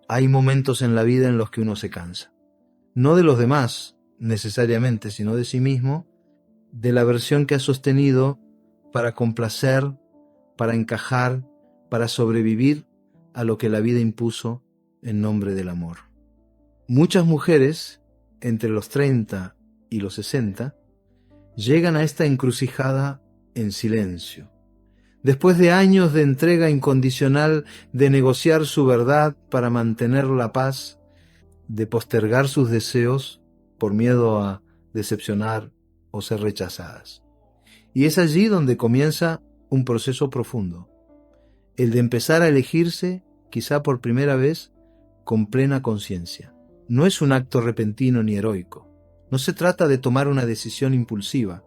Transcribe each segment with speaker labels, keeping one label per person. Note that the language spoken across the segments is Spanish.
Speaker 1: Hay momentos en la vida en los que uno se cansa. No de los demás necesariamente, sino de sí mismo, de la versión que ha sostenido para complacer, para encajar, para sobrevivir a lo que la vida impuso en nombre del amor. Muchas mujeres, entre los 30 y los 60, llegan a esta encrucijada en silencio. Después de años de entrega incondicional, de negociar su verdad para mantener la paz, de postergar sus deseos por miedo a decepcionar o ser rechazadas. Y es allí donde comienza un proceso profundo, el de empezar a elegirse, quizá por primera vez, con plena conciencia. No es un acto repentino ni heroico. No se trata de tomar una decisión impulsiva,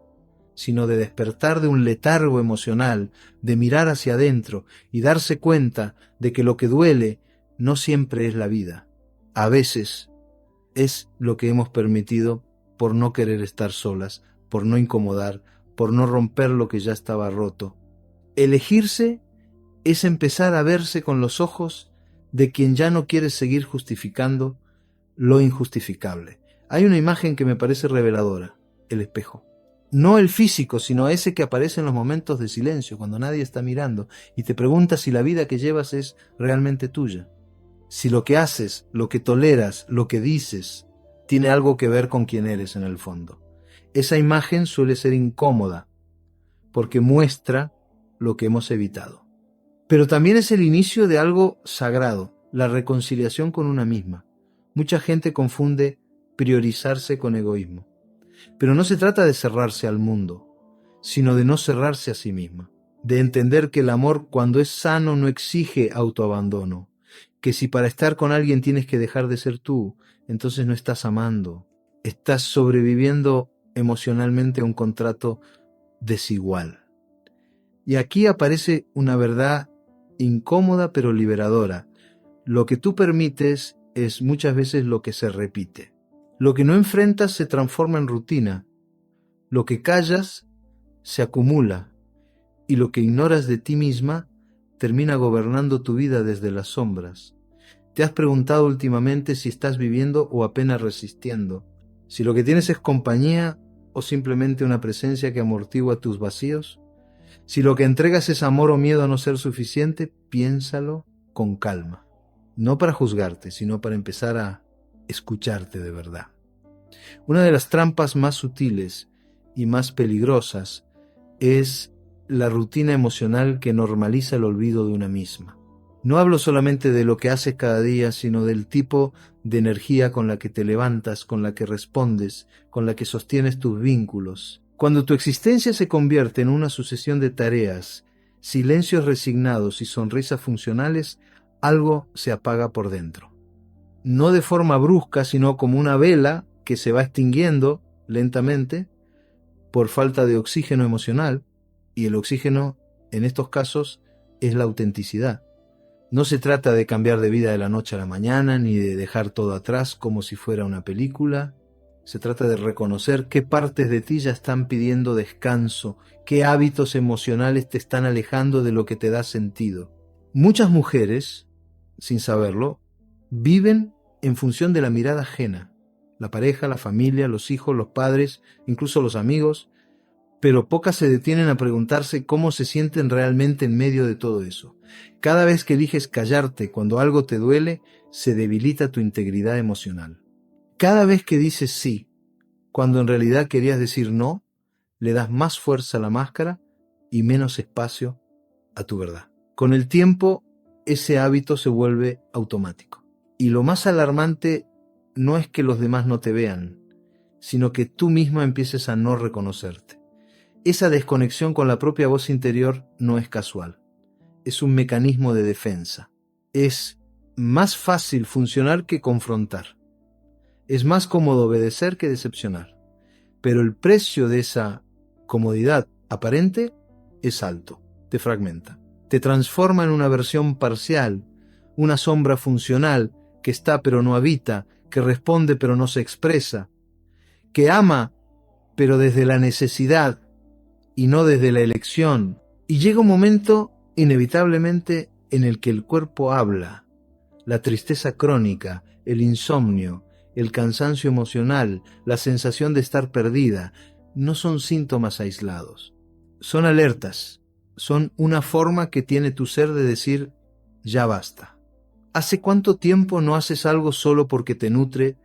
Speaker 1: sino de despertar de un letargo emocional, de mirar hacia adentro y darse cuenta de que lo que duele no siempre es la vida. A veces es lo que hemos permitido por no querer estar solas, por no incomodar, por no romper lo que ya estaba roto. Elegirse es empezar a verse con los ojos de quien ya no quiere seguir justificando lo injustificable. Hay una imagen que me parece reveladora, el espejo. No el físico, sino ese que aparece en los momentos de silencio, cuando nadie está mirando, y te preguntas si la vida que llevas es realmente tuya. Si lo que haces, lo que toleras, lo que dices, tiene algo que ver con quién eres en el fondo. Esa imagen suele ser incómoda, porque muestra lo que hemos evitado. Pero también es el inicio de algo sagrado, la reconciliación con una misma. Mucha gente confunde priorizarse con egoísmo. Pero no se trata de cerrarse al mundo, sino de no cerrarse a sí misma. De entender que el amor, cuando es sano, no exige autoabandono. Que si para estar con alguien tienes que dejar de ser tú, entonces no estás amando. Estás sobreviviendo emocionalmente a un contrato desigual. Y aquí aparece una verdad incómoda pero liberadora. Lo que tú permites es muchas veces lo que se repite. Lo que no enfrentas se transforma en rutina. Lo que callas se acumula. Y lo que ignoras de ti misma termina gobernando tu vida desde las sombras. ¿Te has preguntado últimamente si estás viviendo o apenas resistiendo? Si lo que tienes es compañía o simplemente una presencia que amortigua tus vacíos. Si lo que entregas es amor o miedo a no ser suficiente, piénsalo con calma. No para juzgarte, sino para empezar a escucharte de verdad. Una de las trampas más sutiles y más peligrosas es la rutina emocional que normaliza el olvido de una misma. No hablo solamente de lo que haces cada día, sino del tipo de energía con la que te levantas, con la que respondes, con la que sostienes tus vínculos. Cuando tu existencia se convierte en una sucesión de tareas, silencios resignados y sonrisas funcionales, algo se apaga por dentro. No de forma brusca, sino como una vela que se va extinguiendo lentamente por falta de oxígeno emocional, y el oxígeno en estos casos es la autenticidad. No se trata de cambiar de vida de la noche a la mañana, ni de dejar todo atrás como si fuera una película. Se trata de reconocer qué partes de ti ya están pidiendo descanso, qué hábitos emocionales te están alejando de lo que te da sentido. Muchas mujeres, sin saberlo, viven en función de la mirada ajena. La pareja, la familia, los hijos, los padres, incluso los amigos, pero pocas se detienen a preguntarse cómo se sienten realmente en medio de todo eso. Cada vez que eliges callarte cuando algo te duele, se debilita tu integridad emocional. Cada vez que dices sí, cuando en realidad querías decir no, le das más fuerza a la máscara y menos espacio a tu verdad. Con el tiempo, ese hábito se vuelve automático. Y lo más alarmante no es que los demás no te vean, sino que tú misma empieces a no reconocerte. Esa desconexión con la propia voz interior no es casual. Es un mecanismo de defensa. Es más fácil funcionar que confrontar. Es más cómodo obedecer que decepcionar. Pero el precio de esa comodidad aparente es alto. Te fragmenta. Te transforma en una versión parcial, una sombra funcional que está pero no habita, que responde pero no se expresa, que ama pero desde la necesidad y no desde la elección. Y llega un momento, inevitablemente, en el que el cuerpo habla. La tristeza crónica, el insomnio, el cansancio emocional, la sensación de estar perdida, no son síntomas aislados. Son alertas, son una forma que tiene tu ser de decir, ya basta. ¿Hace cuánto tiempo no haces algo solo porque te nutre,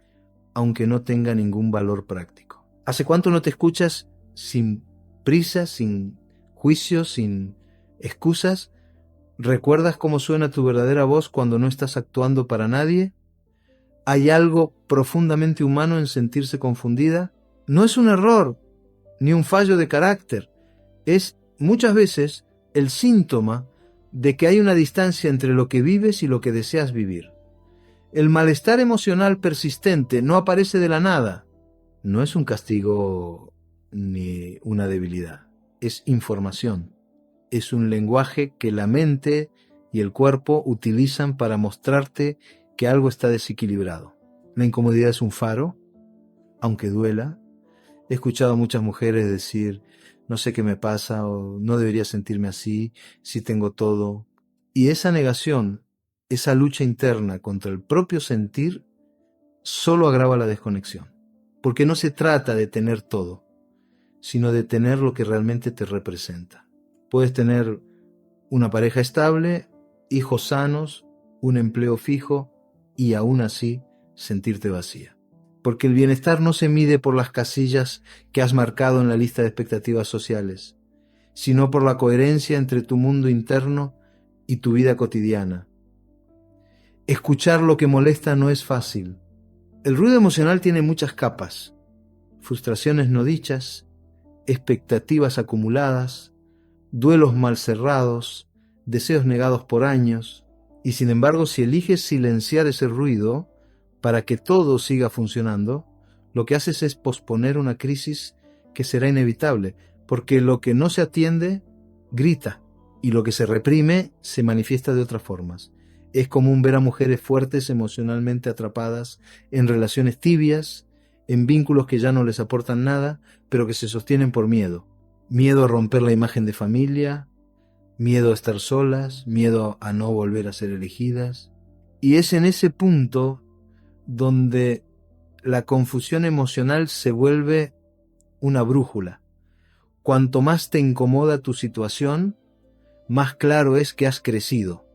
Speaker 1: aunque no tenga ningún valor práctico? ¿Hace cuánto no te escuchas sin prisa, sin juicio, sin excusas? ¿Recuerdas cómo suena tu verdadera voz cuando no estás actuando para nadie? ¿Hay algo profundamente humano en sentirse confundida? No es un error, ni un fallo de carácter. Es muchas veces el síntoma de que hay una distancia entre lo que vives y lo que deseas vivir. El malestar emocional persistente no aparece de la nada. No es un castigo ni una debilidad. Es información. Es un lenguaje que la mente y el cuerpo utilizan para mostrarte que algo está desequilibrado. La incomodidad es un faro, aunque duela. He escuchado a muchas mujeres decir, no sé qué me pasa, o no debería sentirme así, si tengo todo. Y esa negación, esa lucha interna contra el propio sentir, solo agrava la desconexión. Porque no se trata de tener todo, sino de tener lo que realmente te representa. Puedes tener una pareja estable, hijos sanos, un empleo fijo y aún así sentirte vacía. Porque el bienestar no se mide por las casillas que has marcado en la lista de expectativas sociales, sino por la coherencia entre tu mundo interno y tu vida cotidiana. Escuchar lo que molesta no es fácil. El ruido emocional tiene muchas capas: frustraciones no dichas, expectativas acumuladas, duelos mal cerrados, deseos negados por años. Y sin embargo, si eliges silenciar ese ruido para que todo siga funcionando, lo que haces es posponer una crisis que será inevitable, porque lo que no se atiende grita y lo que se reprime se manifiesta de otras formas. Es común ver a mujeres fuertes emocionalmente atrapadas en relaciones tibias, en vínculos que ya no les aportan nada, pero que se sostienen por miedo. Miedo a romper la imagen de familia, miedo a estar solas, miedo a no volver a ser elegidas. Y es en ese punto donde la confusión emocional se vuelve una brújula. Cuanto más te incomoda tu situación, más claro es que has crecido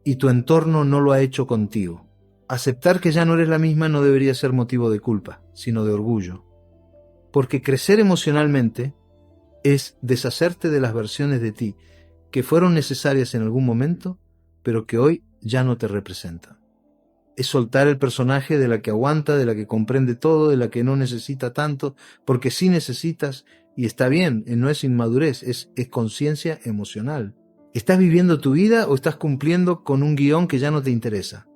Speaker 1: y tu entorno no lo ha hecho contigo. Aceptar que ya no eres la misma no debería ser motivo de culpa, sino de orgullo. Porque crecer emocionalmente es deshacerte de las versiones de ti que fueron necesarias en algún momento, pero que hoy ya no te representan. Es soltar el personaje de la que aguanta, de la que comprende todo, de la que no necesita tanto, porque sí necesitas, y está bien, no es inmadurez, es conciencia emocional. ¿Estás viviendo tu vida o estás cumpliendo con un guión que ya no te interesa?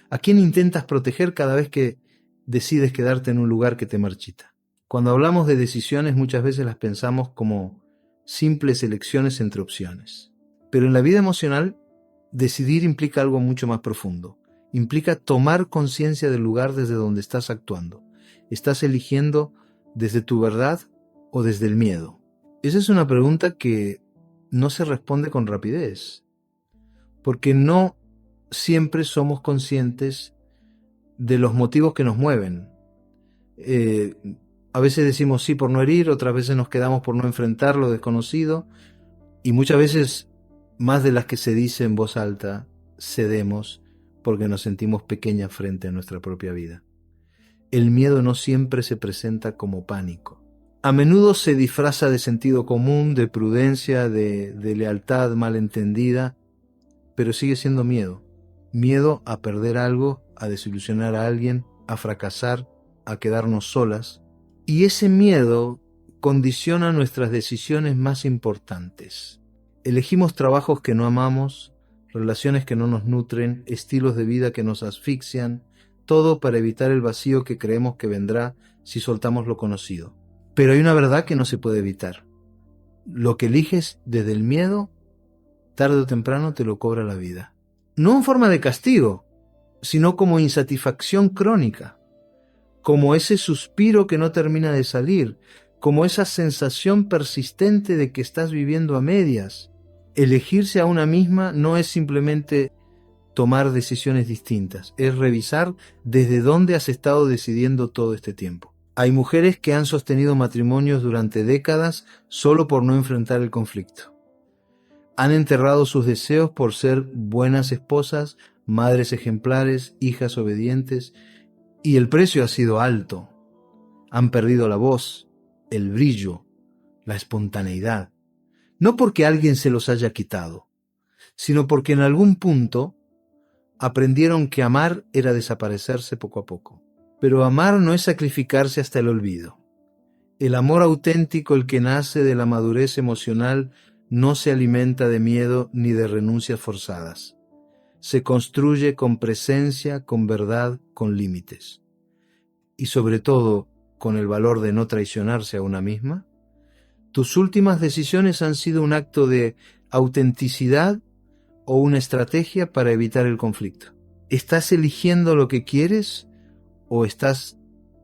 Speaker 1: ¿A quién intentas proteger cada vez que decides quedarte en un lugar que te marchita? Cuando hablamos de decisiones muchas veces las pensamos como simples elecciones entre opciones. Pero en la vida emocional, decidir implica algo mucho más profundo. Implica tomar conciencia del lugar desde donde estás actuando. ¿Estás eligiendo desde tu verdad o desde el miedo? Esa es una pregunta que no se responde con rapidez, porque no siempre somos conscientes de los motivos que nos mueven. A veces decimos sí por no herir, otras veces nos quedamos por no enfrentar lo desconocido, y muchas veces, más de las que se dice en voz alta, cedemos porque nos sentimos pequeñas frente a nuestra propia vida. El miedo no siempre se presenta como pánico. A menudo se disfraza de sentido común, de prudencia, de lealtad malentendida, pero sigue siendo miedo. Miedo a perder algo, a desilusionar a alguien, a fracasar, a quedarnos solas. Y ese miedo condiciona nuestras decisiones más importantes. Elegimos trabajos que no amamos, relaciones que no nos nutren, estilos de vida que nos asfixian, todo para evitar el vacío que creemos que vendrá si soltamos lo conocido. Pero hay una verdad que no se puede evitar. Lo que eliges desde el miedo, tarde o temprano te lo cobra la vida. No en forma de castigo, sino como insatisfacción crónica, como ese suspiro que no termina de salir, como esa sensación persistente de que estás viviendo a medias. Elegirse a una misma no es simplemente tomar decisiones distintas, es revisar desde dónde has estado decidiendo todo este tiempo. Hay mujeres que han sostenido matrimonios durante décadas solo por no enfrentar el conflicto. Han enterrado sus deseos por ser buenas esposas, madres ejemplares, hijas obedientes, y el precio ha sido alto. Han perdido la voz, el brillo, la espontaneidad. No porque alguien se los haya quitado, sino porque en algún punto aprendieron que amar era desaparecerse poco a poco. Pero amar no es sacrificarse hasta el olvido. El amor auténtico, el que nace de la madurez emocional, no se alimenta de miedo ni de renuncias forzadas. Se construye con presencia, con verdad, con límites. Y sobre todo, con el valor de no traicionarse a una misma. Tus últimas decisiones han sido un acto de autenticidad o una estrategia para evitar el conflicto. ¿Estás eligiendo lo que quieres o estás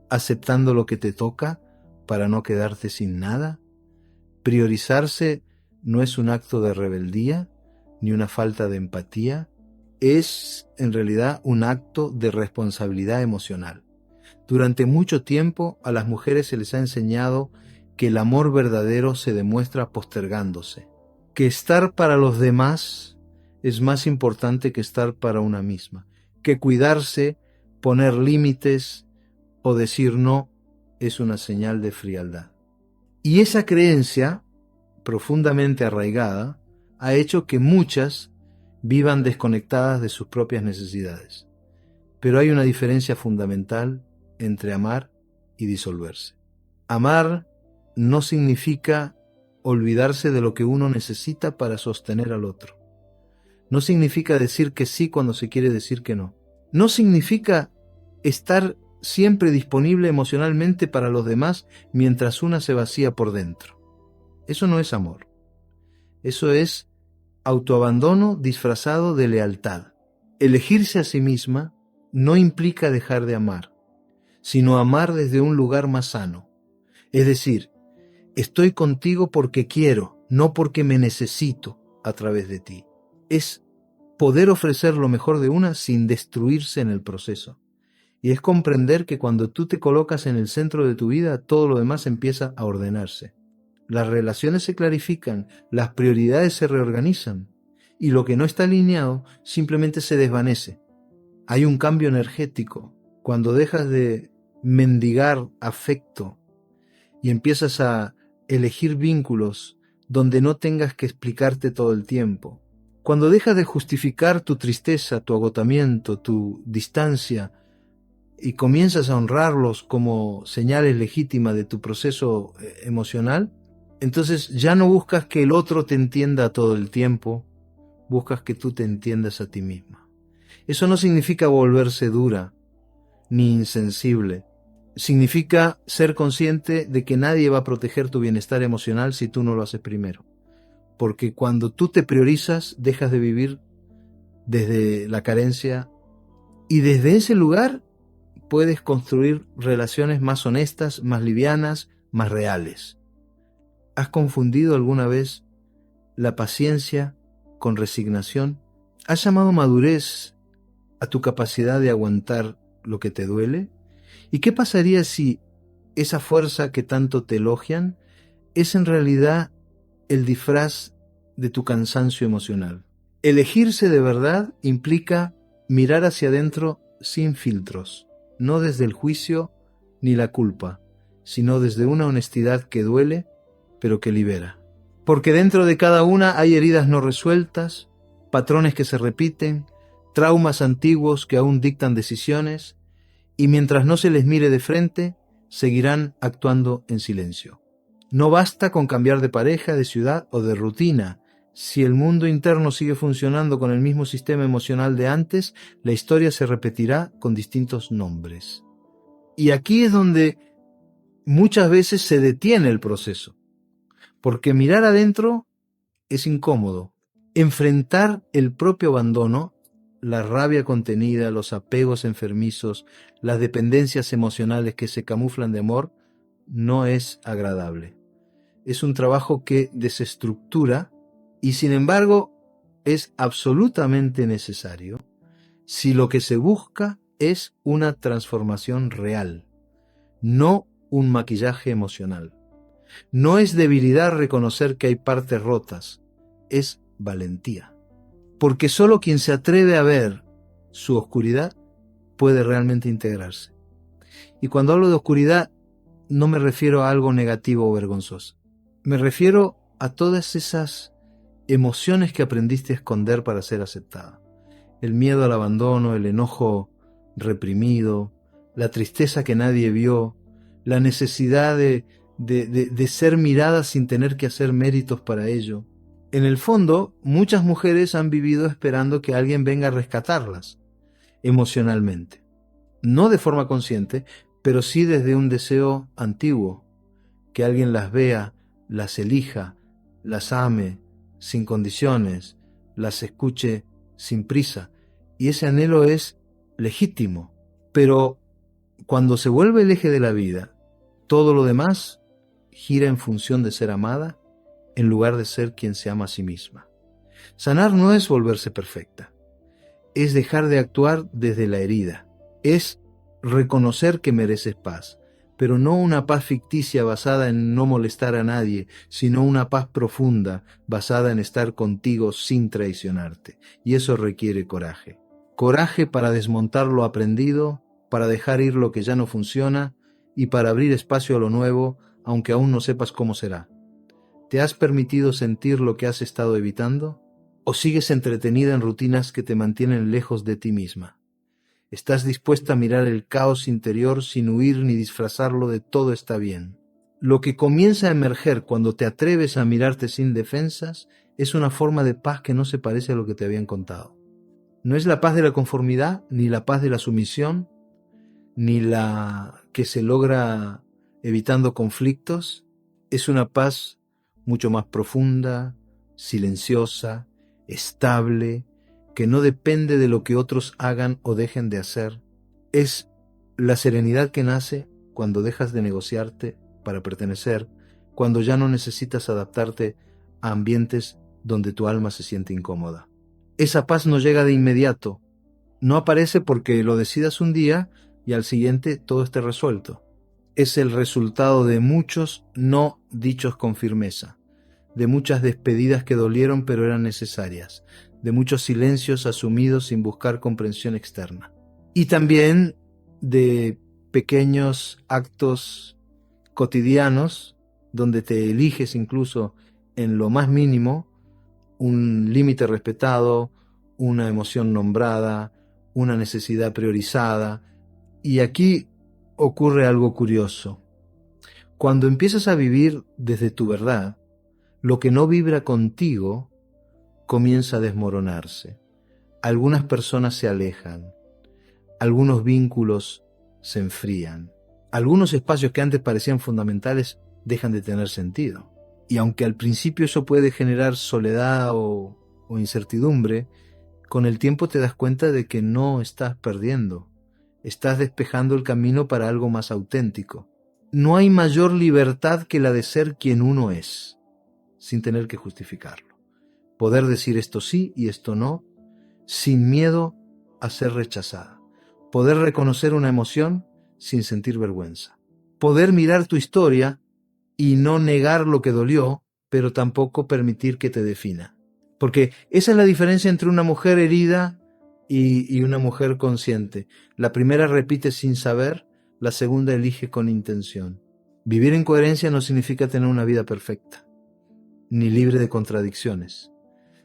Speaker 1: aceptando lo que te toca para no quedarte sin nada? Priorizarse no es un acto de rebeldía ni una falta de empatía, es en realidad un acto de responsabilidad emocional. Durante mucho tiempo a las mujeres se les ha enseñado que el amor verdadero se demuestra postergándose, que estar para los demás es más importante que estar para una misma, que cuidarse, poner límites o decir no es una señal de frialdad. Y esa creencia, profundamente arraigada, ha hecho que muchas vivan desconectadas de sus propias necesidades. Pero hay una diferencia fundamental entre amar y disolverse. Amar no significa olvidarse de lo que uno necesita para sostener al otro. No significa decir que sí cuando se quiere decir que no. No significa estar siempre disponible emocionalmente para los demás mientras una se vacía por dentro. Eso no es amor. Eso es autoabandono disfrazado de lealtad. Elegirse a sí misma no implica dejar de amar, sino amar desde un lugar más sano. Es decir, estoy contigo porque quiero, no porque me necesito a través de ti. Es poder ofrecer lo mejor de una sin destruirse en el proceso. Y es comprender que cuando tú te colocas en el centro de tu vida, todo lo demás empieza a ordenarse. Las relaciones se clarifican, las prioridades se reorganizan, y lo que no está alineado simplemente se desvanece. Hay un cambio energético. Cuando dejas de mendigar afecto y empiezas a elegir vínculos donde no tengas que explicarte todo el tiempo. Cuando dejas de justificar tu tristeza, tu agotamiento, tu distancia y comienzas a honrarlos como señales legítimas de tu proceso emocional, entonces ya no buscas que el otro te entienda todo el tiempo, buscas que tú te entiendas a ti misma. Eso no significa volverse dura ni insensible. Significa ser consciente de que nadie va a proteger tu bienestar emocional si tú no lo haces primero. Porque cuando tú te priorizas, dejas de vivir desde la carencia y desde ese lugar puedes construir relaciones más honestas, más livianas, más reales. ¿Has confundido alguna vez la paciencia con resignación? ¿Has llamado madurez a tu capacidad de aguantar lo que te duele? ¿Y qué pasaría si esa fuerza que tanto te elogian es en realidad el disfraz de tu cansancio emocional? Elegirse de verdad implica mirar hacia adentro sin filtros, no desde el juicio ni la culpa, sino desde una honestidad que duele, pero que libera. Porque dentro de cada una hay heridas no resueltas, patrones que se repiten, traumas antiguos que aún dictan decisiones, y mientras no se les mire de frente, seguirán actuando en silencio. No basta con cambiar de pareja, de ciudad o de rutina. Si el mundo interno sigue funcionando con el mismo sistema emocional de antes, la historia se repetirá con distintos nombres. Y aquí es donde muchas veces se detiene el proceso, porque mirar adentro es incómodo. Enfrentar el propio abandono, la rabia contenida, los apegos enfermizos, las dependencias emocionales que se camuflan de amor, no es agradable. Es un trabajo que desestructura y sin embargo es absolutamente necesario si lo que se busca es una transformación real, no un maquillaje emocional. No es debilidad reconocer que hay partes rotas, es valentía. Porque solo quien se atreve a ver su oscuridad puede realmente integrarse. Y cuando hablo de oscuridad, no me refiero a algo negativo o vergonzoso. Me refiero a todas esas emociones que aprendiste a esconder para ser aceptada. El miedo al abandono, el enojo reprimido, la tristeza que nadie vio, la necesidad de ser mirada sin tener que hacer méritos para ello. En el fondo, muchas mujeres han vivido esperando que alguien venga a rescatarlas emocionalmente. No de forma consciente, pero sí desde un deseo antiguo, que alguien las vea, las elija, las ame sin condiciones, las escuche sin prisa. Y ese anhelo es legítimo, pero cuando se vuelve el eje de la vida, todo lo demás gira en función de ser amada en lugar de ser quien se ama a sí misma. Sanar no es volverse perfecta, es dejar de actuar desde la herida, es reconocer que mereces paz, pero no una paz ficticia basada en no molestar a nadie, sino una paz profunda basada en estar contigo sin traicionarte. Y eso requiere coraje. Coraje para desmontar lo aprendido, para dejar ir lo que ya no funciona y para abrir espacio a lo nuevo, aunque aún no sepas cómo será. ¿Te has permitido sentir lo que has estado evitando? ¿O sigues entretenida en rutinas que te mantienen lejos de ti misma? ¿Estás dispuesta a mirar el caos interior sin huir ni disfrazarlo de todo está bien? Lo que comienza a emerger cuando te atreves a mirarte sin defensas es una forma de paz que no se parece a lo que te habían contado. No es la paz de la conformidad, ni la paz de la sumisión, ni la que se logra evitando conflictos. Es una paz mucho más profunda, silenciosa, estable, que no depende de lo que otros hagan o dejen de hacer. Es la serenidad que nace cuando dejas de negociarte para pertenecer, cuando ya no necesitas adaptarte a ambientes donde tu alma se siente incómoda. Esa paz no llega de inmediato, no aparece porque lo decidas un día y al siguiente todo esté resuelto. Es el resultado de muchos no dichos con firmeza, de muchas despedidas que dolieron pero eran necesarias, de muchos silencios asumidos sin buscar comprensión externa. Y también de pequeños actos cotidianos donde te eliges incluso en lo más mínimo un límite respetado, una emoción nombrada, una necesidad priorizada. Y aquí ocurre algo curioso. Cuando empiezas a vivir desde tu verdad, lo que no vibra contigo comienza a desmoronarse. Algunas personas se alejan, algunos vínculos se enfrían, algunos espacios que antes parecían fundamentales dejan de tener sentido. Y aunque al principio eso puede generar soledad o incertidumbre, con el tiempo te das cuenta de que no estás perdiendo, estás despejando el camino para algo más auténtico. No hay mayor libertad que la de ser quien uno es, sin tener que justificarlo. Poder decir esto sí y esto no, sin miedo a ser rechazada. Poder reconocer una emoción sin sentir vergüenza. Poder mirar tu historia y no negar lo que dolió, pero tampoco permitir que te defina. Porque esa es la diferencia entre una mujer herida y una mujer consciente. La primera repite sin saber, la segunda elige con intención. Vivir en coherencia no significa tener una vida perfecta, ni libre de contradicciones.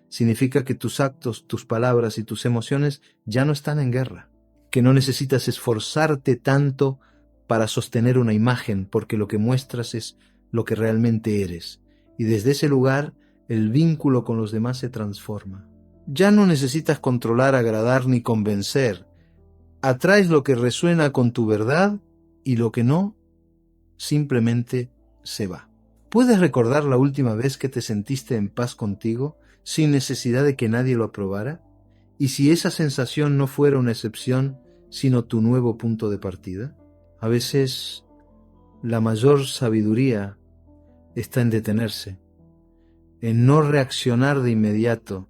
Speaker 1: Significa que tus actos, tus palabras y tus emociones ya no están en guerra, que no necesitas esforzarte tanto para sostener una imagen, porque lo que muestras es lo que realmente eres. Y desde ese lugar, el vínculo con los demás se transforma. Ya no necesitas controlar, agradar ni convencer. Atraes lo que resuena con tu verdad y lo que no, simplemente se va. ¿Puedes recordar la última vez que te sentiste en paz contigo, sin necesidad de que nadie lo aprobara? ¿Y si esa sensación no fuera una excepción, sino tu nuevo punto de partida? A veces, la mayor sabiduría está en detenerse, en no reaccionar de inmediato,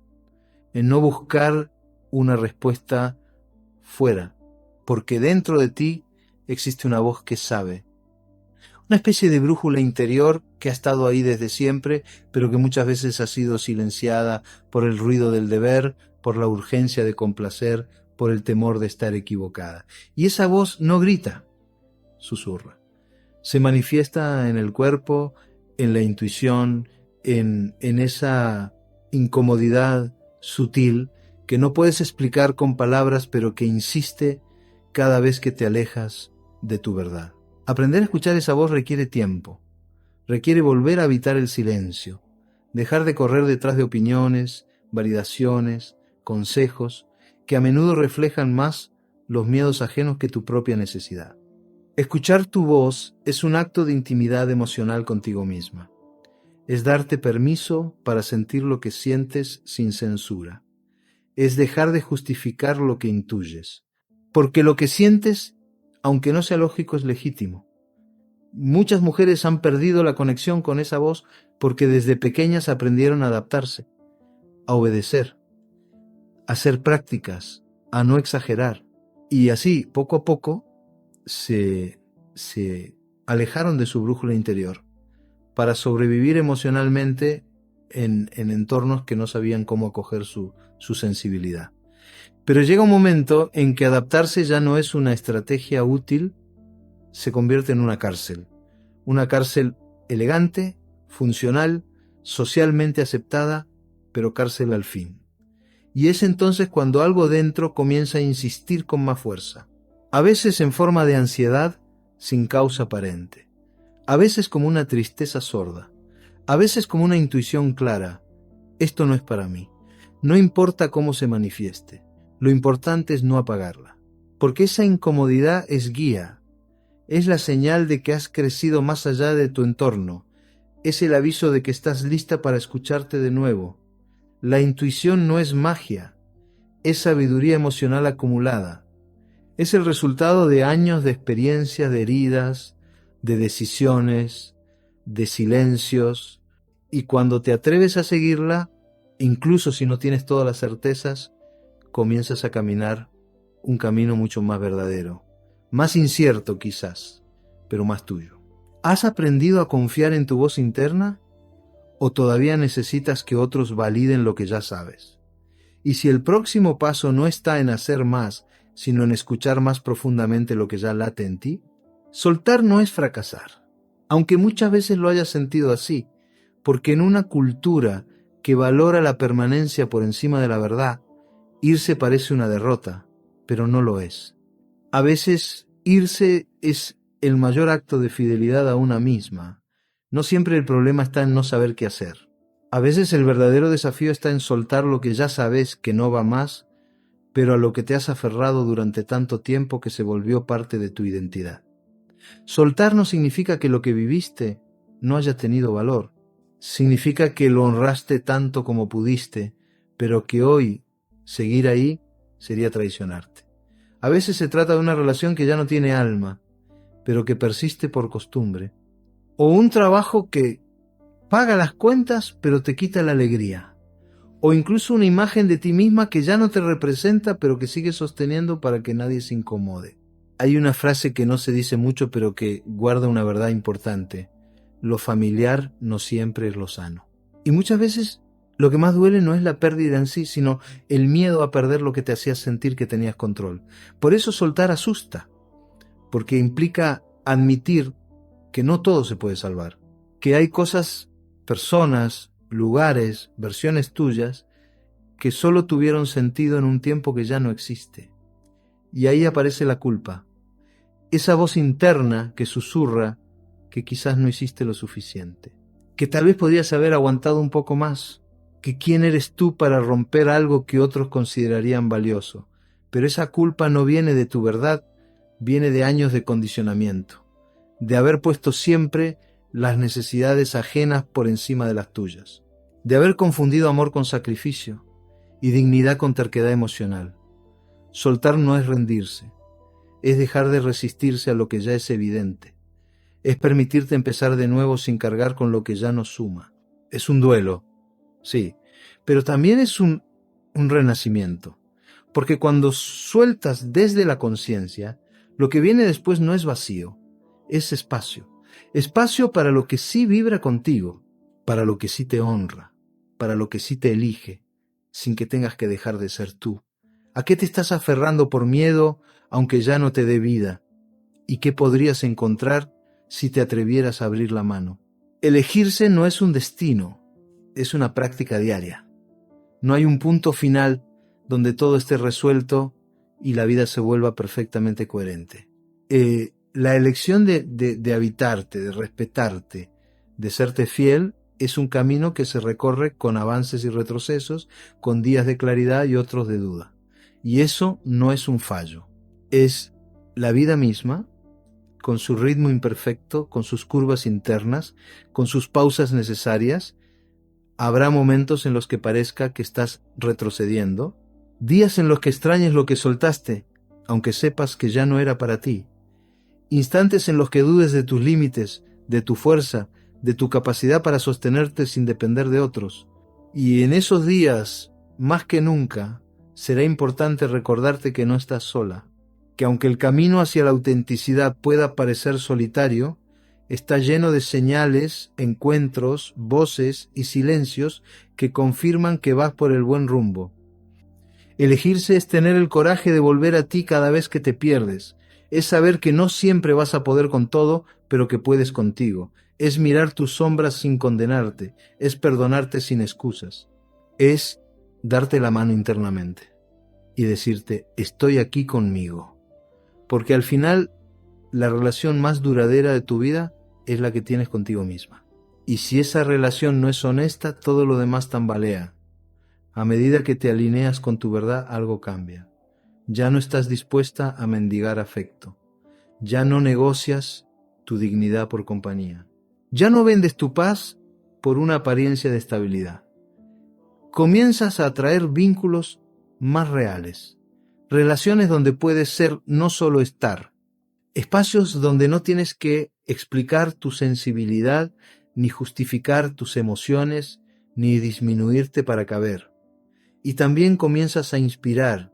Speaker 1: en no buscar una respuesta fuera, porque dentro de ti existe una voz que sabe. Una especie de brújula interior que ha estado ahí desde siempre, pero que muchas veces ha sido silenciada por el ruido del deber, por la urgencia de complacer, por el temor de estar equivocada. Y esa voz no grita, susurra. Se manifiesta en el cuerpo, en la intuición, en esa incomodidad sutil que no puedes explicar con palabras, pero que insiste cada vez que te alejas de tu verdad. Aprender a escuchar esa voz requiere tiempo, requiere volver a habitar el silencio, dejar de correr detrás de opiniones, validaciones, consejos, que a menudo reflejan más los miedos ajenos que tu propia necesidad. Escuchar tu voz es un acto de intimidad emocional contigo misma. Es darte permiso para sentir lo que sientes sin censura. Es dejar de justificar lo que intuyes. Porque lo que sientes, aunque no sea lógico, es legítimo. Muchas mujeres han perdido la conexión con esa voz porque desde pequeñas aprendieron a adaptarse, a obedecer, a ser prácticas, a no exagerar. Y así, poco a poco, se alejaron de su brújula interior para sobrevivir emocionalmente en entornos que no sabían cómo acoger su sensibilidad. Pero llega un momento en que adaptarse ya no es una estrategia útil, se convierte en una cárcel elegante, funcional, socialmente aceptada, pero cárcel al fin. Y es entonces cuando algo dentro comienza a insistir con más fuerza, a veces en forma de ansiedad sin causa aparente, a veces como una tristeza sorda, a veces como una intuición clara: esto no es para mí. No importa cómo se manifieste, lo importante es no apagarla, porque esa incomodidad es guía, es la señal de que has crecido más allá de tu entorno, es el aviso de que estás lista para escucharte de nuevo. La intuición no es magia, es sabiduría emocional acumulada, es el resultado de años de experiencias, de heridas, de decisiones, de silencios, y cuando te atreves a seguirla, incluso si no tienes todas las certezas, comienzas a caminar un camino mucho más verdadero, más incierto quizás, pero más tuyo. ¿Has aprendido a confiar en tu voz interna o todavía necesitas que otros validen lo que ya sabes? Y si el próximo paso no está en hacer más, sino en escuchar más profundamente lo que ya late en ti, soltar no es fracasar, aunque muchas veces lo hayas sentido así, porque en una cultura que valora la permanencia por encima de la verdad, irse parece una derrota, pero no lo es. A veces irse es el mayor acto de fidelidad a una misma. No siempre el problema está en no saber qué hacer. A veces el verdadero desafío está en soltar lo que ya sabes que no va más, pero a lo que te has aferrado durante tanto tiempo que se volvió parte de tu identidad. Soltar no significa que lo que viviste no haya tenido valor. Significa que lo honraste tanto como pudiste, pero que hoy seguir ahí sería traicionarte. A veces se trata de una relación que ya no tiene alma, pero que persiste por costumbre. O un trabajo que paga las cuentas, pero te quita la alegría. O incluso una imagen de ti misma que ya no te representa, pero que sigues sosteniendo para que nadie se incomode. Hay una frase que no se dice mucho, pero que guarda una verdad importante. Lo familiar no siempre es lo sano. Y muchas veces lo que más duele no es la pérdida en sí, sino el miedo a perder lo que te hacía sentir que tenías control. Por eso soltar asusta, porque implica admitir que no todo se puede salvar, que hay cosas, personas, lugares, versiones tuyas que solo tuvieron sentido en un tiempo que ya no existe. Y ahí aparece la culpa, esa voz interna que susurra que quizás no hiciste lo suficiente, que tal vez podrías haber aguantado un poco más, que quién eres tú para romper algo que otros considerarían valioso. Pero esa culpa no viene de tu verdad, viene de años de condicionamiento, de haber puesto siempre las necesidades ajenas por encima de las tuyas, de haber confundido amor con sacrificio y dignidad con terquedad emocional. Soltar no es rendirse, es dejar de resistirse a lo que ya es evidente, es permitirte empezar de nuevo sin cargar con lo que ya no suma. Es un duelo, sí, pero también es un renacimiento, Porque cuando sueltas desde la conciencia, lo que viene después no es vacío, es espacio. Espacio para lo que sí vibra contigo, para lo que sí te honra, para lo que sí te elige, sin que tengas que dejar de ser tú. ¿A qué te estás aferrando por miedo, aunque ya no te dé vida? ¿Y qué podrías encontrar si te atrevieras a abrir la mano? Elegirse no es un destino, es una práctica diaria. No hay un punto final donde todo esté resuelto y la vida se vuelva perfectamente coherente. La elección de habitarte, de respetarte, de serte fiel, es un camino que se recorre con avances y retrocesos, con días de claridad y otros de duda. Y eso no es un fallo, es la vida misma, con su ritmo imperfecto, con sus curvas internas, con sus pausas necesarias. Habrá momentos en los que parezca que estás retrocediendo, días en los que extrañes lo que soltaste, aunque sepas que ya no era para ti, instantes en los que dudes de tus límites, de tu fuerza, de tu capacidad para sostenerte sin depender de otros. Y en esos días, más que nunca, será importante recordarte que no estás sola, que aunque el camino hacia la autenticidad pueda parecer solitario, está lleno de señales, encuentros, voces y silencios que confirman que vas por el buen rumbo. Elegirse es tener el coraje de volver a ti cada vez que te pierdes. Es saber que no siempre vas a poder con todo, pero que puedes contigo. Es mirar tus sombras sin condenarte. Es perdonarte sin excusas. Es darte la mano internamente y decirte, estoy aquí conmigo. Porque al final, la relación más duradera de tu vida es la que tienes contigo misma. Y si esa relación no es honesta, todo lo demás tambalea. A medida que te alineas con tu verdad, algo cambia. Ya no estás dispuesta a mendigar afecto. Ya no negocias tu dignidad por compañía. Ya no vendes tu paz por una apariencia de estabilidad. Comienzas a atraer vínculos más reales. Relaciones donde puedes ser no solo estar. Espacios donde no tienes que explicar tu sensibilidad, ni justificar tus emociones, ni disminuirte para caber. Y también comienzas a inspirar,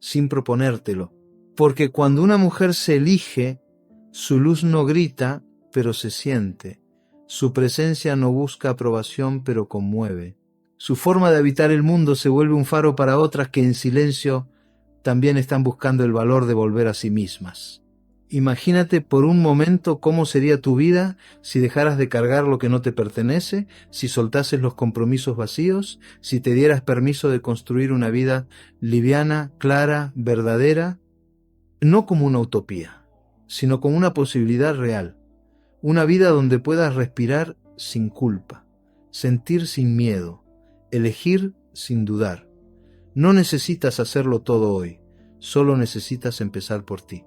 Speaker 1: sin proponértelo. Porque cuando una mujer se elige, su luz no grita, pero se siente. Su presencia no busca aprobación, pero conmueve. Su forma de habitar el mundo se vuelve un faro para otras que en silencio también están buscando el valor de volver a sí mismas. Imagínate por un momento cómo sería tu vida si dejaras de cargar lo que no te pertenece, si soltases los compromisos vacíos, si te dieras permiso de construir una vida liviana, clara, verdadera, no como una utopía, sino como una posibilidad real. Una vida donde puedas respirar sin culpa, sentir sin miedo, elegir sin dudar. No necesitas hacerlo todo hoy, solo necesitas empezar por ti.